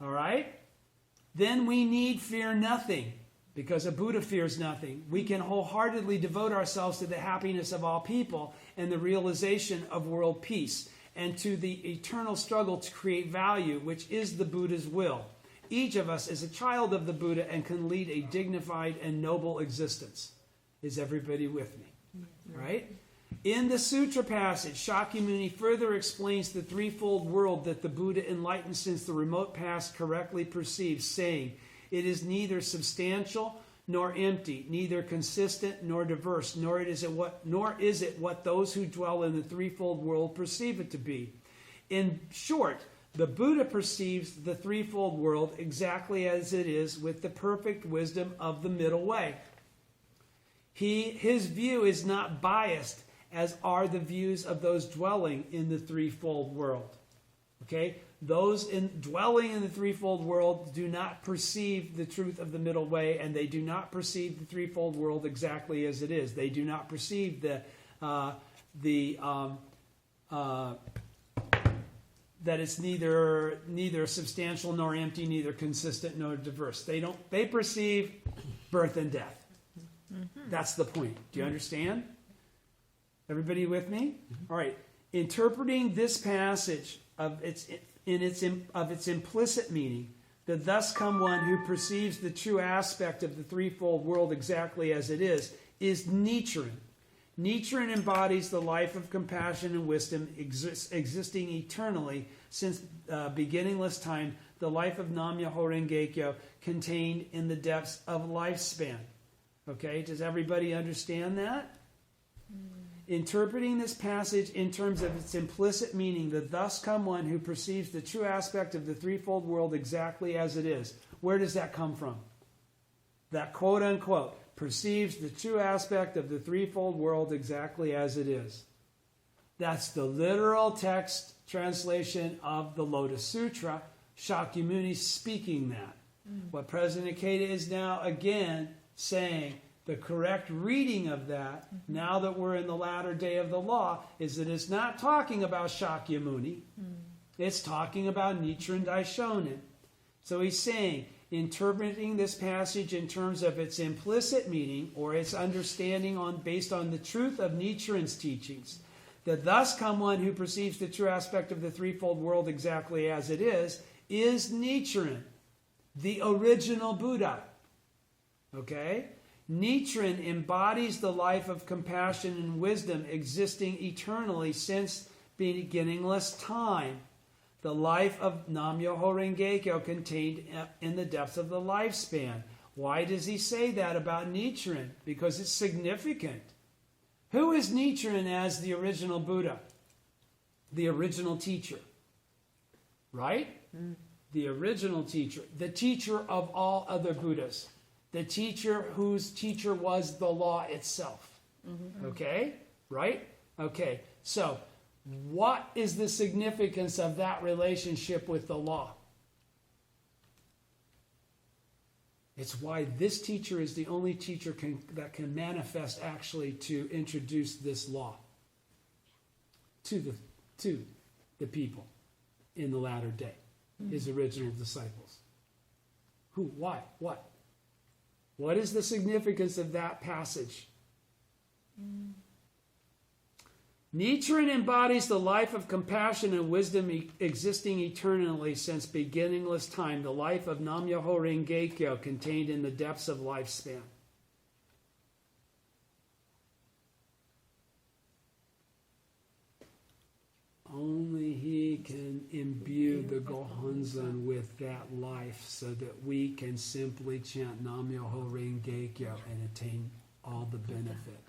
All right? Then we need fear nothing, because a Buddha fears nothing. We can wholeheartedly devote ourselves to the happiness of all people and the realization of world peace, and to the eternal struggle to create value, which is the Buddha's will. Each of us is a child of the Buddha and can lead a dignified and noble existence. Is everybody with me? Right? In the sutra passage, Shakyamuni further explains the threefold world that the Buddha enlightened since the remote past correctly perceives, saying, it is neither substantial nor empty, neither consistent nor diverse, nor is it what those who dwell in the threefold world perceive it to be. In short, the Buddha perceives the threefold world exactly as it is with the perfect wisdom of the middle way. His view is not biased, as are the views of those dwelling in the threefold world. Okay? Those dwelling in the threefold world do not perceive the truth of the middle way, and they do not perceive the threefold world exactly as it is. They do not perceive that it's neither substantial nor empty, neither consistent nor diverse. They perceive birth and death. That's the point. Do you understand? Everybody with me? All right. Interpreting this passage of its implicit meaning, that thus come one who perceives the true aspect of the threefold world exactly as it is Nichiren. Nichiren embodies the life of compassion and wisdom existing eternally since beginningless time, the life of Nam-myoho Renge-kyo contained in the depths of lifespan. Okay, does everybody understand that? Interpreting this passage in terms of its implicit meaning, that thus come one who perceives the true aspect of the threefold world exactly as it is. Where does that come from? That quote unquote, perceives the true aspect of the threefold world exactly as it is. That's the literal text translation of the Lotus Sutra. Shakyamuni speaking that. What President Ikeda is now again saying, the correct reading of that, now that we're in the latter day of the law, is that it's not talking about Shakyamuni. It's talking about Nichiren Daishonin. So he's saying, interpreting this passage in terms of its implicit meaning, or its understanding based on the truth of Nichiren's teachings, that thus come one who perceives the true aspect of the threefold world exactly as it is Nichiren, the original Buddha. Okay? Nichiren embodies the life of compassion and wisdom existing eternally since beginningless time. The life of Nam-myoho Renge-kyo contained in the depths of the lifespan. Why does he say that about Nichiren? Because it's significant. Who is Nichiren as the original Buddha? The original teacher. Right? The original teacher. The teacher of all other Buddhas. The teacher whose teacher was the law itself. Okay? Right? Okay. So, what is the significance of that relationship with the law? It's why this teacher is the only teacher that can manifest actually to introduce this law to the people in the latter day, his original disciples. Who? Why? What? What is the significance of that passage? Nichiren embodies the life of compassion and wisdom existing eternally since beginningless time, the life of Nam-myoho Renge-kyo contained in the depths of lifespan. Only he can imbue the Gohonzon with that life so that we can simply chant Nam-myoho Renge-kyo and attain all the benefit.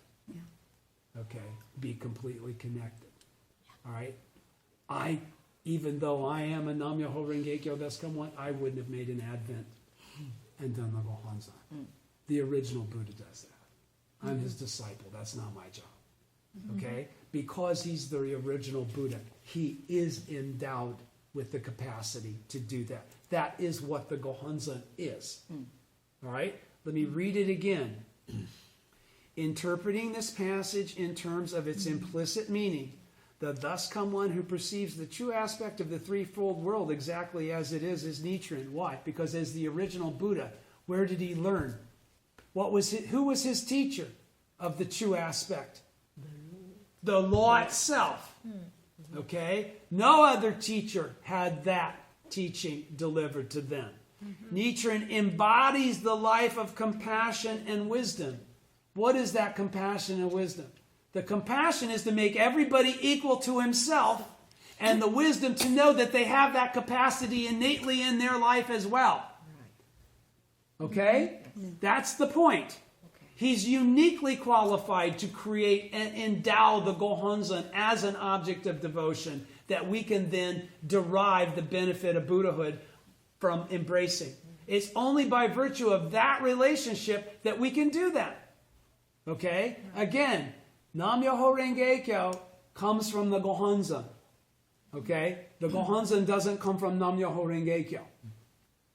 Okay, be completely connected. All right? Even though I am a Nam-myoho Renge-kyo that's come one, I wouldn't have made an Advent and done the Gohonzon. The original Buddha does that. I'm his disciple. That's not my job. Okay? Because he's the original Buddha, he is endowed with the capacity to do that. That is what the Gohonzon is. All right? Let me read it again. Interpreting this passage in terms of its implicit meaning, that thus come one who perceives the true aspect of the threefold world exactly as it is Nichiren. Why? Because as the original Buddha, where did he learn? Who was his teacher of the true aspect? The law itself. Okay? No other teacher had that teaching delivered to them. Nichiren embodies the life of compassion and wisdom. What is that compassion and wisdom? The compassion is to make everybody equal to himself, and the wisdom to know that they have that capacity innately in their life as well. Okay? That's the point. He's uniquely qualified to create and endow the Gohonzon as an object of devotion that we can then derive the benefit of Buddhahood from embracing. It's only by virtue of that relationship that we can do that. Okay? Again, Nam-myoho Renge-kyo comes from the Gohonzon. Okay? The Gohonzon doesn't come from Nam-myoho Renge-kyo.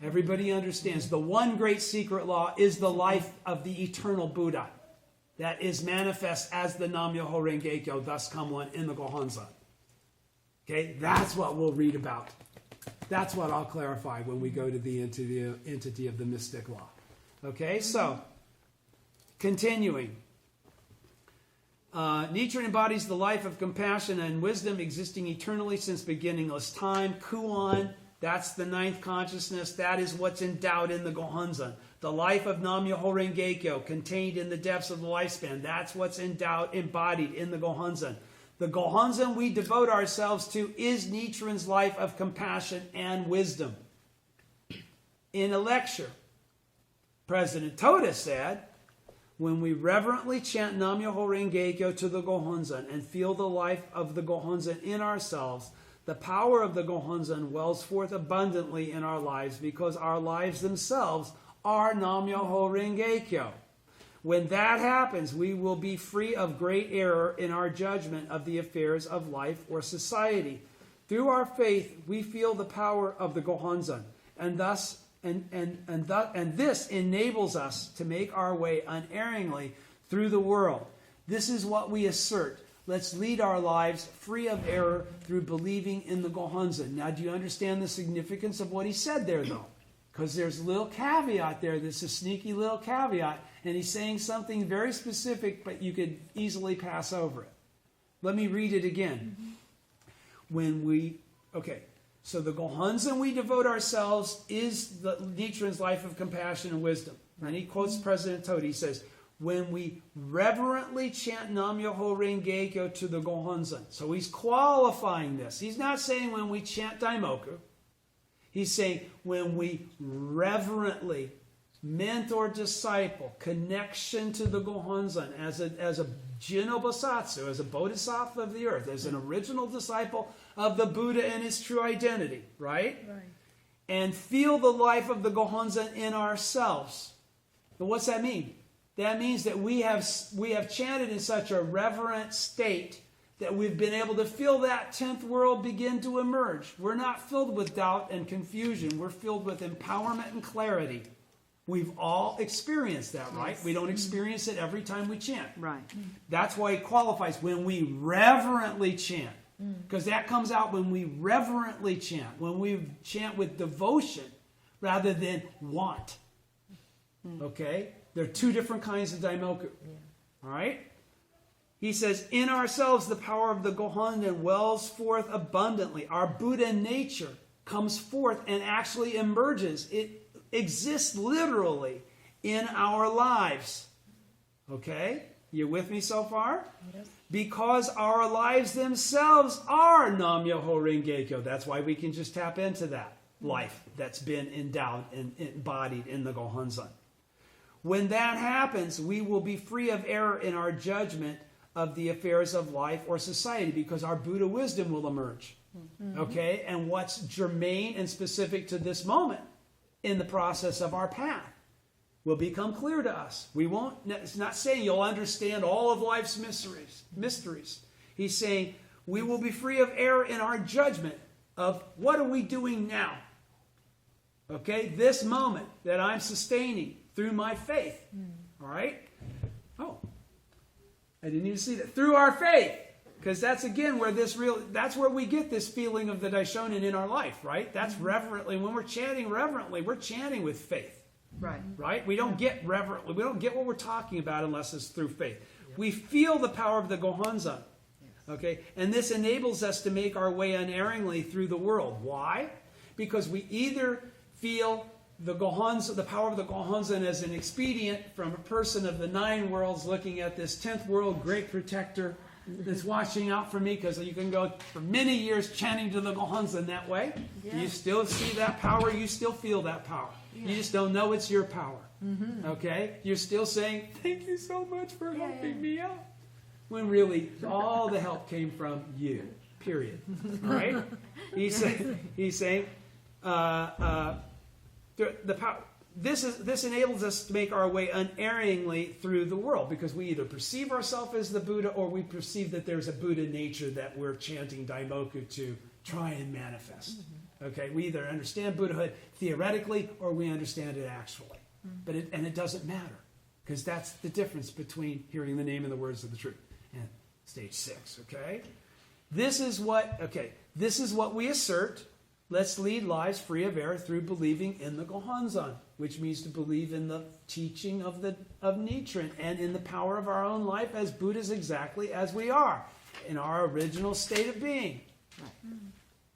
Everybody understands the one great secret law is the life of the eternal Buddha that is manifest as the Nam-myoho Renge-kyo, thus come one in the Gohonzon. Okay? That's what we'll read about. That's what I'll clarify when we go to the entity of the mystic law. Okay? So, continuing. Nichiren embodies the life of compassion and wisdom existing eternally since beginningless time. Kuon, that's the ninth consciousness. That is what's endowed in the Gohonzon. The life of Nam-myoho Renge-kyo contained in the depths of the lifespan. That's what's embodied in the Gohonzon. The Gohonzon we devote ourselves to is Nichiren's life of compassion and wisdom. In a lecture, President Toda said, when we reverently chant Nam-myoho Renge-kyo to the Gohonzon and feel the life of the Gohonzon in ourselves, the power of the Gohonzon wells forth abundantly in our lives because our lives themselves are Nam-myoho Renge-kyo. When that happens, we will be free of great error in our judgment of the affairs of life or society. Through our faith, we feel the power of the Gohonzon, and this enables us to make our way unerringly through the world. This is what we assert. Let's lead our lives free of error through believing in the Gohonzon. Now, do you understand the significance of what he said there, though? Because there's a little caveat there. This is a sneaky little caveat. And he's saying something very specific, but you could easily pass over it. Let me read it again. So the Gohonzon we devote ourselves is the Nichiren's life of compassion and wisdom. And he quotes President Toda. He says, when we reverently chant Nam-myoho Renge-kyo to the Gohonzon. So he's qualifying this. He's not saying when we chant Daimoku. He's saying when we reverently, mentor-disciple, connection to the Gohonzon as a Jino Bosatsu, as a bodhisattva of the earth, as an original disciple of the Buddha and his true identity, right? And feel the life of the Gohonzon in ourselves. But what's that mean? That means that we have chanted in such a reverent state that we've been able to feel that 10th world begin to emerge. We're not filled with doubt and confusion. We're filled with empowerment and clarity. We've all experienced that, right? We don't experience it every time we chant. Right. That's why it qualifies when we reverently chant. Because that comes out when we reverently chant, when we chant with devotion rather than want. Okay? There are two different kinds of daimoku. All right? He says, in ourselves the power of the Gohonzon wells forth abundantly. Our Buddha nature comes forth and actually emerges. It exists literally in our lives. Okay? You with me so far? Yes. Because our lives themselves are Nam-myoho Renge-kyo. That's why we can just tap into that life that's been endowed and embodied in the Gohonzon. When that happens, we will be free of error in our judgment of the affairs of life or society because our Buddha wisdom will emerge. Okay? And what's germane and specific to this moment in the process of our path will become clear to us. We won't, it's not saying you'll understand all of life's mysteries. He's saying we will be free of error in our judgment of what are we doing now? Okay? This moment that I'm sustaining through my faith. All right? Oh, I didn't even see that. Through our faith. Because that's again where that's where we get this feeling of the Daishonin in our life, right? That's reverently. When we're chanting reverently, we're chanting with faith. Right. Right? We don't get reverently. We don't get what we're talking about unless it's through faith. We feel the power of the Gohonzon. Okay? And this enables us to make our way unerringly through the world. Why? Because we either feel the power of the Gohonzon as an expedient from a person of the 9 worlds looking at this 10th world great protector that's watching out for me, because you can go for many years chanting to the Gohonzon that way. Yeah. You still see that power. You still feel that power. Yeah. You just don't know it's your power. Okay? You're still saying, thank you so much for helping me out. When really, all the help came from you. Period. All right? He's saying, the power. This enables us to make our way unerringly through the world because we either perceive ourselves as the Buddha or we perceive that there's a Buddha nature that we're chanting Daimoku to try and manifest. Okay, we either understand Buddhahood theoretically or we understand it actually. But it doesn't matter because that's the difference between hearing the name and the words of the truth and stage 6. Okay, this is what we assert. Let's lead lives free of error through believing in the Gohonzon, which means to believe in the teaching of Nichiren and in the power of our own life as Buddhas exactly as we are, in our original state of being.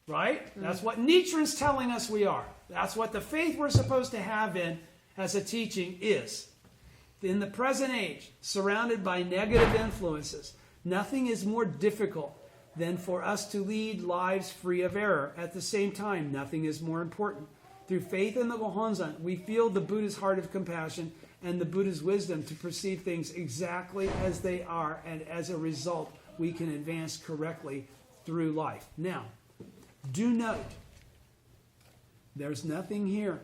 Right? That's what Nichiren's telling us we are. That's what the faith we're supposed to have in as a teaching is. In the present age, surrounded by negative influences, nothing is more difficult than for us to lead lives free of error. At the same time, nothing is more important Through faith in the Gohonzan, we feel the Buddha's heart of compassion and the Buddha's wisdom to perceive things exactly as they are, and as a result, we can advance correctly through life. Now, do note, there's nothing here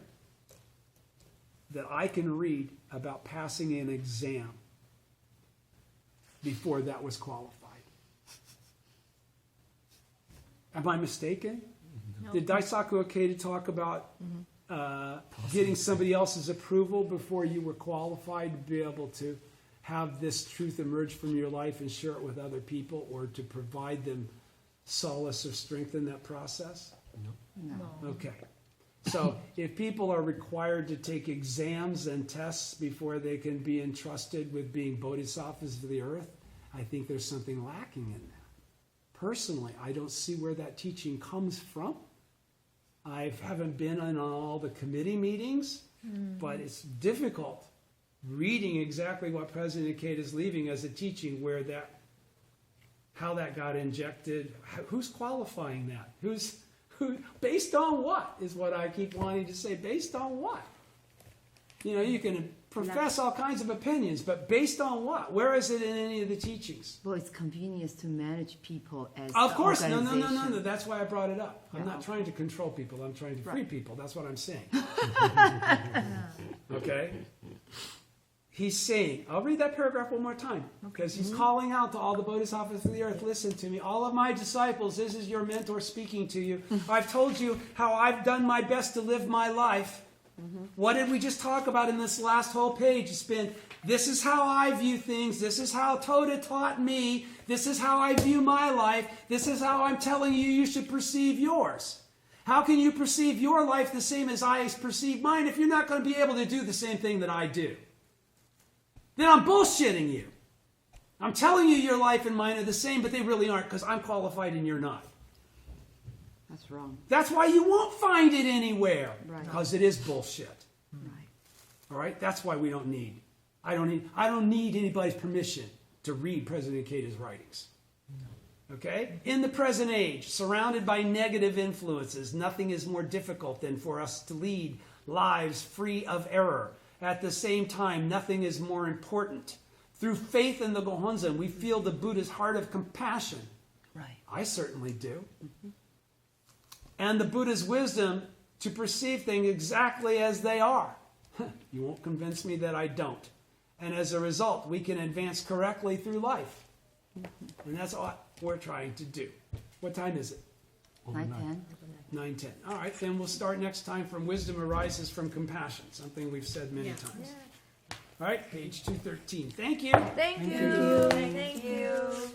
that I can read about passing an exam before that was qualified. Am I mistaken? No. Did Daisaku Ikeda talk about getting somebody else's approval before you were qualified to be able to have this truth emerge from your life and share it with other people, or to provide them solace or strength in that process? No. Okay. So if people are required to take exams and tests before they can be entrusted with being bodhisattvas of the earth, I think there's something lacking in that. Personally, I don't see where that teaching comes from. I haven't been on all the committee meetings, but it's difficult reading exactly what President Ikeda is leaving as a teaching, where that, how that got injected, who's qualifying that, who, based on what, is what I keep wanting to say. Based on what? You know, you can profess all kinds of opinions, but based on what? Where is it in any of the teachings? Well, it's convenience to manage people as Of course, an no. organization. That's why I brought it up. I'm Yeah. not trying to control people. I'm trying to free Right. people. That's what I'm saying. Okay? He's saying, I'll read that paragraph one more time, because he's calling out to all the bodhisattvas of the earth, listen to me, all of my disciples, this is your mentor speaking to you. I've told you how I've done my best to live my life. What did we just talk about in this last whole page? It's been, this is how I view things, this is how Toda taught me, this is how I view my life, this is how I'm telling you you should perceive yours. How can you perceive your life the same as I perceive mine if you're not going to be able to do the same thing that I do? Then I'm bullshitting you. I'm telling you your life and mine are the same, but they really aren't, because I'm qualified and you're not. That's wrong. That's why you won't find it anywhere, Right. because it is bullshit. Right. All right? That's why we don't need. I don't need anybody's permission to read President Ikeda's writings. Okay? In the present age, surrounded by negative influences, nothing is more difficult than for us to lead lives free of error. At the same time, nothing is more important. Through faith in the Gohonzan, we feel the Buddha's heart of compassion. Right. I certainly do. And the Buddha's wisdom to perceive things exactly as they are. You won't convince me that I don't. And as a result, we can advance correctly through life. And that's what we're trying to do. What time is it? 9:10. 9:10. All right, then we'll start next time from Wisdom Arises from Compassion, something we've said many times. All right, page 213. Thank you. Thank you. Thank you.